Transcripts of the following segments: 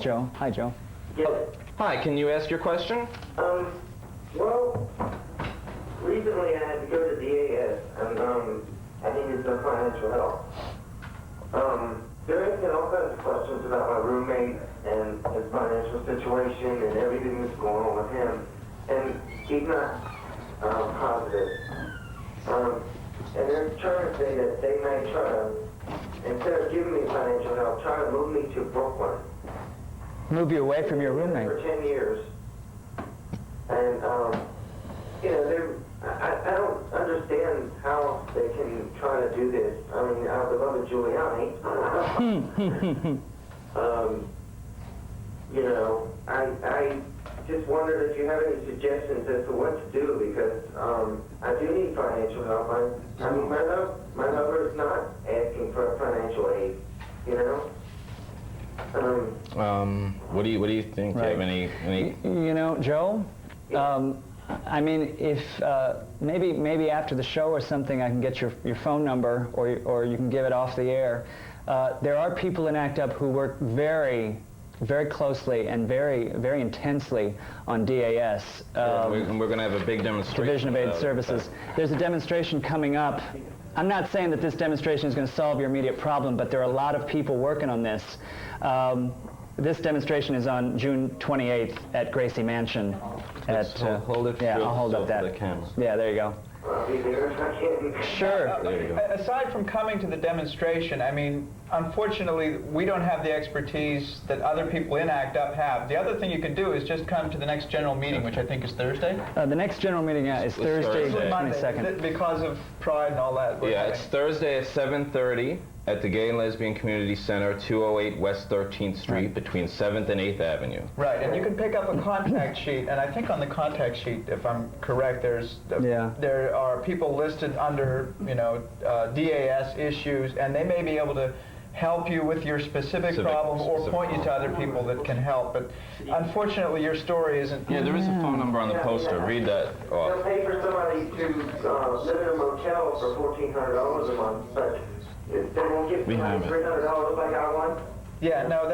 Joe. Hi, Joe. Yes. Hi, can you ask your question? Well, recently I had to go to DAS, and I needed some financial help. They're asking all kinds of questions about my roommate and his financial situation and everything that's going on with him, and he's not positive. And they're trying to say that they may try to, instead of giving me financial help, try to move me to Brooklyn. Move you away from your roommate. For 10 years. And, you know, I don't understand how they can try to do this. I mean, out of the love of Giuliani. You know, I just wondered if you have any suggestions as to what to do, because I do need financial help. I mean, my lover is not asking for financial aid, you know? What do you think? Right. Do you have any? You know, Joe, I mean, if maybe after the show or something, I can get your phone number, or you can give it off the air. There are people in ACT UP who work very closely and very intensely on DAS. And we're going to have a big demonstration. Division of Aid Services. There's a demonstration coming up. I'm not saying that this demonstration is going to solve your immediate problem, but there are a lot of people working on this. This demonstration is on June 28th at Gracie Mansion. Hold it. Yeah, I'll hold up that. For the camera. Yeah, there you go. Sure. There you go. Aside from coming to the demonstration, I mean, unfortunately, we don't have the expertise that other people in ACT UP have. The other thing you can do is just come to the next general meeting, which I think is Thursday. The next general meeting is Thursday, Thursday. 22nd. Because of Pride and all that. Yeah, it's Thursday at 7:30 at the Gay and Lesbian Community Center, 208 West 13th Street, between 7th and 8th Avenue. Right, and you can pick up a contact sheet, and I think on the contact sheet, if I'm correct, there are people listed under, you know, DAS issues, and they may be able to help you with your specific problem or point you to other people that can help. But unfortunately, your story isn't. Yeah, there is a phone number on the poster. Read that They'll off. pay for somebody to live in a motel for $1,400 a month, but they won't get We have it. $300 if I got one. Yeah, no,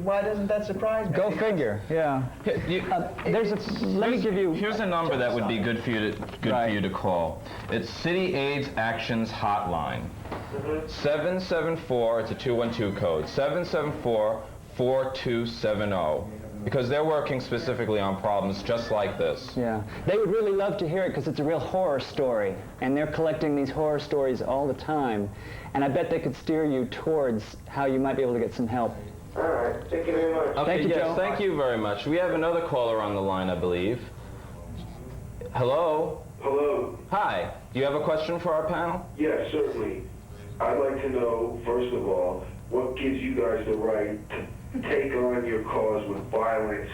why doesn't that surprise me? Go figure. Yeah. Let me give you. Here's a number that would be good for you to call. It's City AIDS Actions Hotline. 774. It's a 212 code. 774-4270. Because they're working specifically on problems just like this. Yeah. They would really love to hear it because it's a real horror story, and they're collecting these horror stories all the time. And I bet they could steer you towards how you might be able to get some help. All right. Thank you very much. Okay, Thank you, yes, Joe. thank you very much. We have another caller on the line, I believe. Hello? Hello. Hi. Do you have a question for our panel? Yes, certainly. I'd like to know, first of all, what gives you guys the right to take on your cause with violence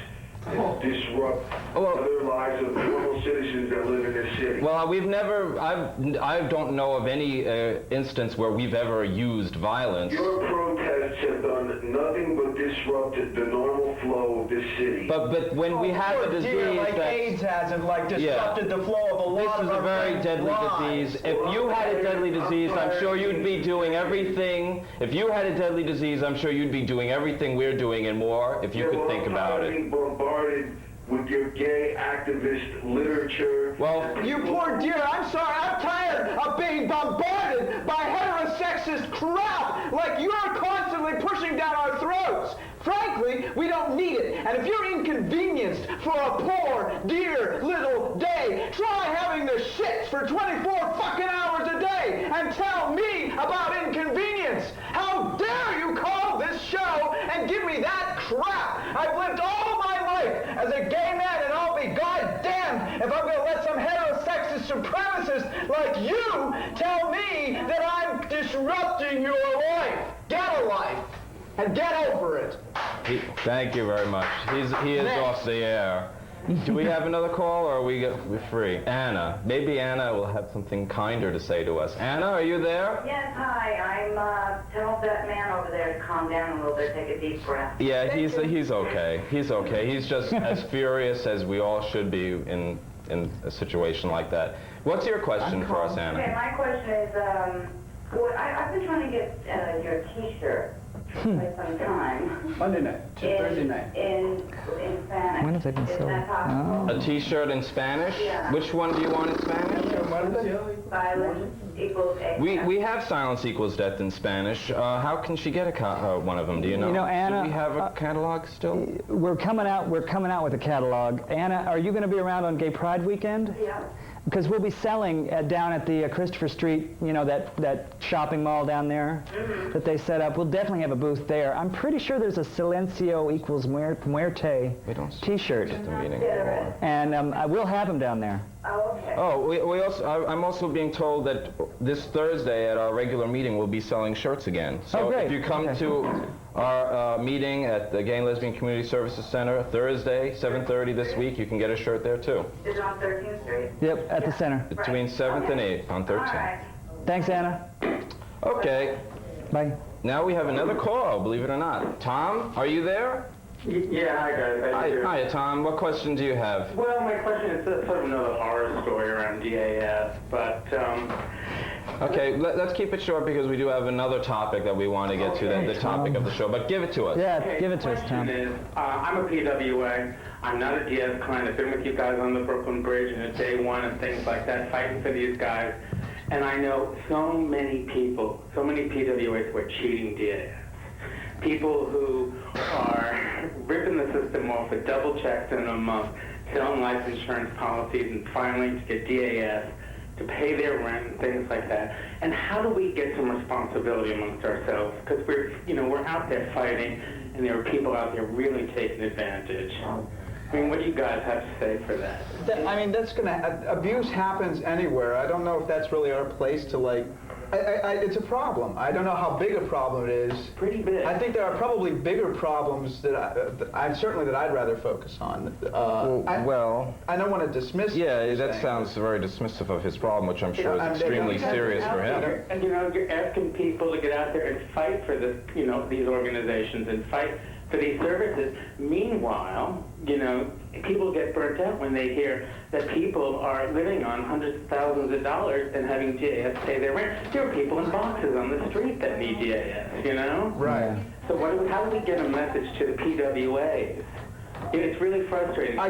and disrupt other lives of normal citizens that live in this city? Well, I don't know of any instance where we've ever used violence. Your protests have done nothing but disrupted the normal flow of this city. But when we have a disease like that... AIDS hasn't disrupted the flow of a lot This is a very deadly disease. If you had a deadly disease, I'm sure you'd be doing everything. If you had a deadly disease, I'm sure you'd be doing everything we're doing and more if you could think about it. Bombarded with your gay activist literature. Well, You poor dear, I'm sorry, I'm tired of being bombarded by heterosexist crap like you're constantly pushing down our throats. Frankly, we don't need it. And if you're inconvenienced for a poor, dear little day, try having the shits for 24 fucking hours a day and tell me about inconvenience. How dare you call this show and give me that crap? I've lived all my life as a gay man, and I'll be goddamned if I'm going to let some heterosexist supremacist like you tell me that I'm disrupting your life. Get a life. And get over it. Thank you very much. He is off the air. Do we have another call, or are we're free? Anna. Maybe Anna will have something kinder to say to us. Anna, are you there? Yes, hi. I'm tell that man over there to calm down a little bit, take a deep breath. Yeah, he's okay. He's okay. He's just as furious as we all should be in a situation like that. What's your question for us, Anna? Okay, my question is, I've been trying to get your T-shirt Play some time. Monday night, Thursday night. In Spanish. When have they been Is sold? that possible? A T-shirt in Spanish? Yeah. Which one do you want in Spanish? Violence equals excess. We have silence equals death in Spanish. How can she get one of them? Do you know? You know, Anna, do we have a catalog still? We're coming out with a catalog. Anna, are you going to be around on Gay Pride weekend? Yeah. Because we'll be selling down at the Christopher Street, you know, that shopping mall down there that they set up. We'll definitely have a booth there. I'm pretty sure there's a Silencio equals Muerte We don't T-shirt, at the meeting. and we'll have them down there. Oh, okay. Oh, we also. I'm also being told that this Thursday at our regular meeting we'll be selling shirts again. So Oh, great. if you come to our meeting at the Gay and Lesbian Community Services Center Thursday, 7:30 this week, you can get a shirt there too. Is it on 13th Street? Yep, at the center. Between 7th and 8th on 13th. All right. Thanks, Anna. Okay. Bye. Now we have another call, believe it or not. Tom, are you there? Yeah, hi guys. Hi, Tom. What question do you have? Well, my question is sort of another horror story around DAS, but Okay, let's keep it short because we do have another topic that we want to get to, the topic of the show. But give it to us. Yeah, okay, give it to us, Tom. The question is, I'm a PWA. I'm not a DS client. I've been with you guys on the Brooklyn Bridge and at Day One and things like that, fighting for these guys. And I know so many people, so many PWAs who are cheating DAS. People who are ripping the system off with double checks in a month, selling life insurance policies, and finally to get DAS to pay their rent and things like that. And how do we get some responsibility amongst ourselves? Because we're out there fighting, and there are people out there really taking advantage. I mean, what do you guys have to say for that? I mean, abuse happens anywhere. I don't know if that's really our place to, like, it's a problem. I don't know how big a problem it is. Pretty big. I think there are probably bigger problems that I'd rather focus on. Well, I don't want to dismiss. yeah, these that things. sounds very dismissive of his problem, which I'm sure is extremely serious for him. And you're asking people to get out there and fight for this, these organizations and fight for these services. Meanwhile, people get burnt out when they hear that people are living on hundreds of thousands of dollars and having DAS pay their rent. There are people in boxes on the street that need DAS, Right. So how do we get a message to the PWAs? It's really frustrating. I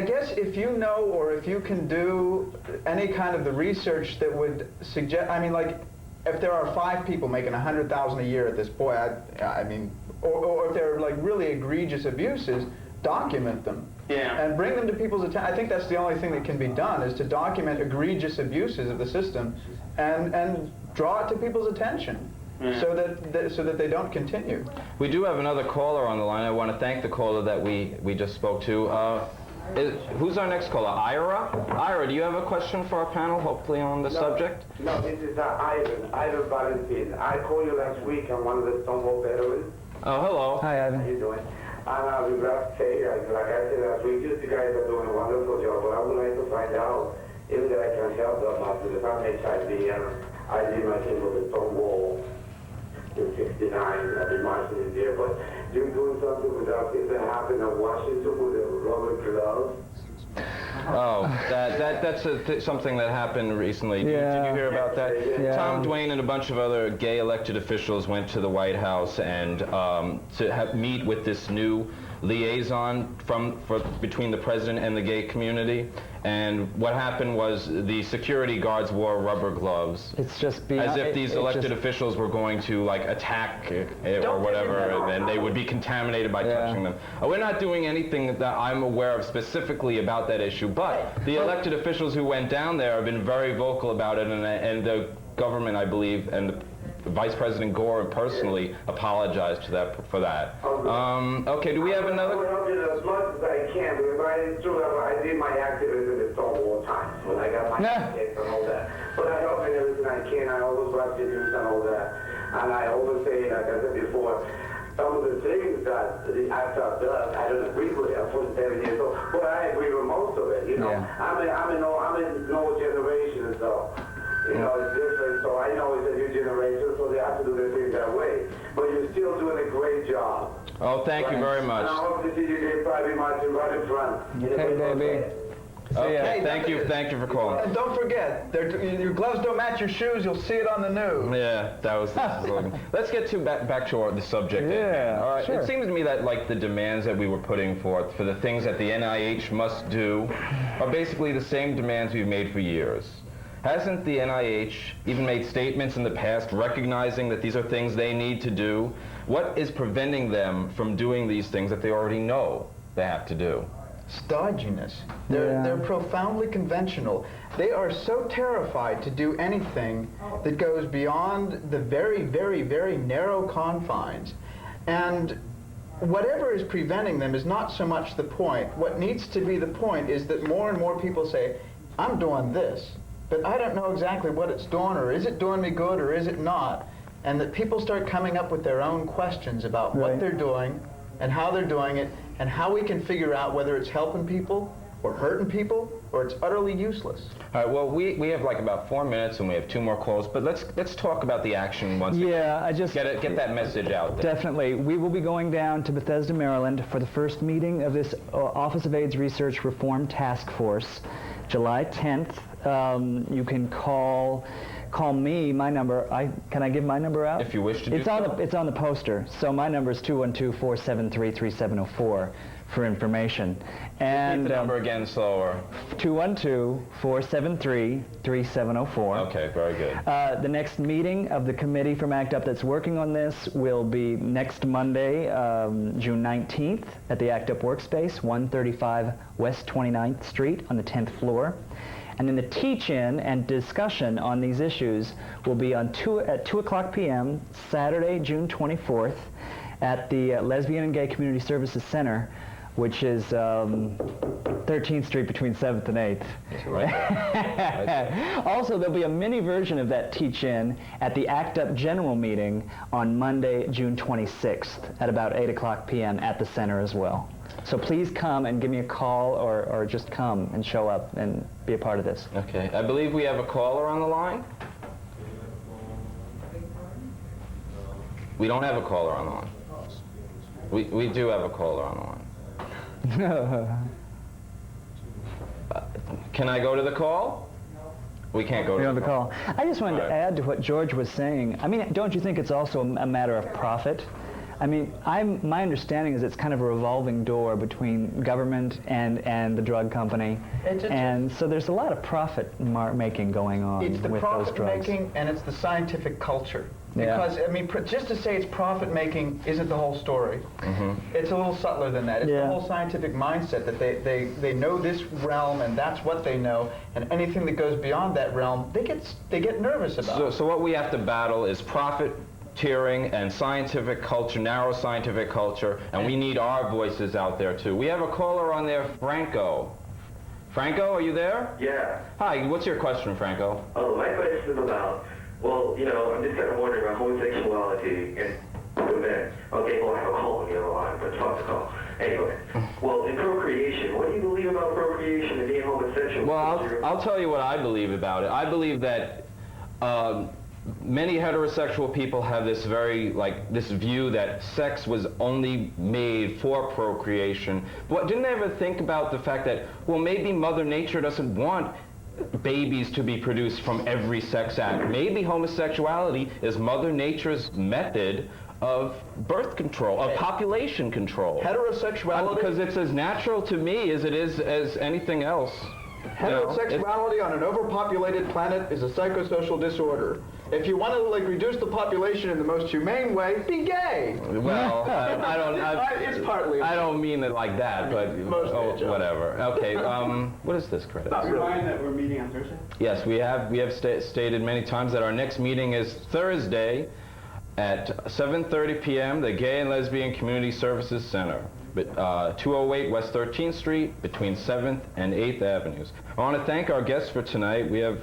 guess if you know or if you can do any kind of the research that would suggest, I mean, like, if there are 5 people making $100,000 a year at this point, I mean, or if there are like really egregious abuses, document them. Yeah. And bring them to people's attention. I think that's the only thing that can be done, is to document egregious abuses of the system and draw it to people's attention. Yeah. So that they don't continue. We do have another caller on the line. I want to thank the caller that we just spoke to. Who's our next caller? Ira? Ira, do you have a question for our panel, hopefully on the subject? No, this is Ivan Valentin. I called you last week. I'm one of the Stonewall veterans. Oh, hello. Hi, How Ivan. you doing? And we got to say, like I said last week, you guys are doing a wonderful job, but I would like to find out if that I can help them out because I'm HIV and I did my thing with the Stonewall in 69. I've been marching in there, but you're doing something with that thing that happened in Washington with the rubber gloves. Oh, that's something that happened recently. Did you hear about that? Yeah. Tom Duane and a bunch of other gay elected officials went to the White House and to meet with this new liaison between the president and the gay community. And what happened was the security guards wore rubber gloves. It's just as if these elected officials were going to like attack or whatever, and they would be contaminated by touching them. We're not doing anything that I'm aware of specifically about that issue, but the elected officials who went down there have been very vocal about it, and the government, I believe, and Vice President Gore personally apologized for that. Okay, do we have another? I will help you as much as I can, because I did my activism in the Stonewall times when I got my case and all that. But I help in everything I can. I always watch the news and all that. And I always say, like I said before, some of the things that the ACTUP does, I don't agree with it. I'm 47 years old, but I agree with most of it. I'm in no generation, so. It's different, so I know it's a new generation, so they have to do their things that way. But you're still doing a great job. Oh, thank you very much. And I hope to see you guys probably marching right in front. Okay, baby. Okay, thank you for calling. And don't forget, your gloves don't match your shoes, you'll see it on the news. Yeah, that was the slogan. Let's get back to the subject. Yeah, All right. sure. It seems to me that like the demands that we were putting forth for the things that the NIH must do are basically the same demands we've made for years. Hasn't the NIH even made statements in the past recognizing that these are things they need to do? What is preventing them from doing these things that they already know they have to do? Stodginess. They're profoundly conventional. They are so terrified to do anything that goes beyond the very, very, very narrow confines. And whatever is preventing them is not so much the point. What needs to be the point is that more and more people say, I'm doing this, but I don't know exactly what it's doing, or is it doing me good, or is it not? And that people start coming up with their own questions about what they're doing and how they're doing it, and how we can figure out whether it's helping people or hurting people or it's utterly useless. All right, well, we have like about 4 minutes and we have 2 more calls, but let's talk about the action once again. Yeah, I just... Get that message out there. Definitely. We will be going down to Bethesda, Maryland for the first meeting of this Office of AIDS Research Reform Task Force, July 10th. You can call me. My number, can I give my number out? If you wish to do so. It's on the poster. So my number is 212-473-3704 for information. And repeat the number again slower. 212-473-3704. Okay, very good. The next meeting of the committee from ACT UP that's working on this will be next Monday, June 19th at the ACT UP Workspace, 135 West 29th Street on the 10th floor. And then the teach-in and discussion on these issues will be at 2 o'clock p.m. Saturday, June 24th at the Lesbian and Gay Community Services Center, which is 13th Street between 7th and 8th. Right. Also, there'll be a mini version of that teach-in at the ACT UP General Meeting on Monday, June 26th at about 8 o'clock p.m. at the center as well. So please come and give me a call or just come and show up and be a part of this. Okay, I believe we have a caller on the line. We don't have a caller on the line. We do have a caller on the line. Can I go to the call? We can't go to the call. I just wanted to add to what George was saying. I mean, don't you think it's also a matter of profit? I mean, my understanding is it's kind of a revolving door between government and the drug company, and so there's a lot of profit making going on with those drugs. It's the profit making and it's the scientific culture. Because, I mean, just to say it's profit making isn't the whole story. It's a little subtler than that. It's the whole scientific mindset that they know this realm and that's what they know, and anything that goes beyond that realm, they get nervous about. So what we have to battle is profit tiering and scientific culture, narrow scientific culture, and we need our voices out there too. We have a caller on there, Franco. Franco, are you there? Yeah. Hi, what's your question, Franco? Oh, my question is about, well, you know, I'm just kind of wondering about homosexuality and men. Okay, well, I have a call on the other line, but talk to call. Anyway, well, in procreation, what do you believe about procreation and being homosexual? Well, I'll tell you what I believe about it. I believe that many heterosexual people have this this view that sex was only made for procreation. But didn't they ever think about the fact that, well, maybe Mother Nature doesn't want babies to be produced from every sex act. Maybe homosexuality is Mother Nature's method of birth control, of population control. Heterosexuality? Because it's as natural to me as it is as anything else. Heterosexuality on an overpopulated planet is a psychosocial disorder. If you want to reduce the population in the most humane way, be gay. Well, I don't. It's partly. I don't mean it like that, but whatever. Okay. What is this credit? Not really. That we're meeting on Thursday. Yes, we have stated many times that our next meeting is Thursday at 7:30 p.m. the Gay and Lesbian Community Services Center. 208 West 13th Street between 7th and 8th Avenues. I want to thank our guests for tonight. We have,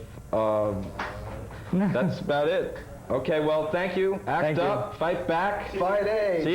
that's about it. Okay, well, thank you. Act up, fight back. Fight A.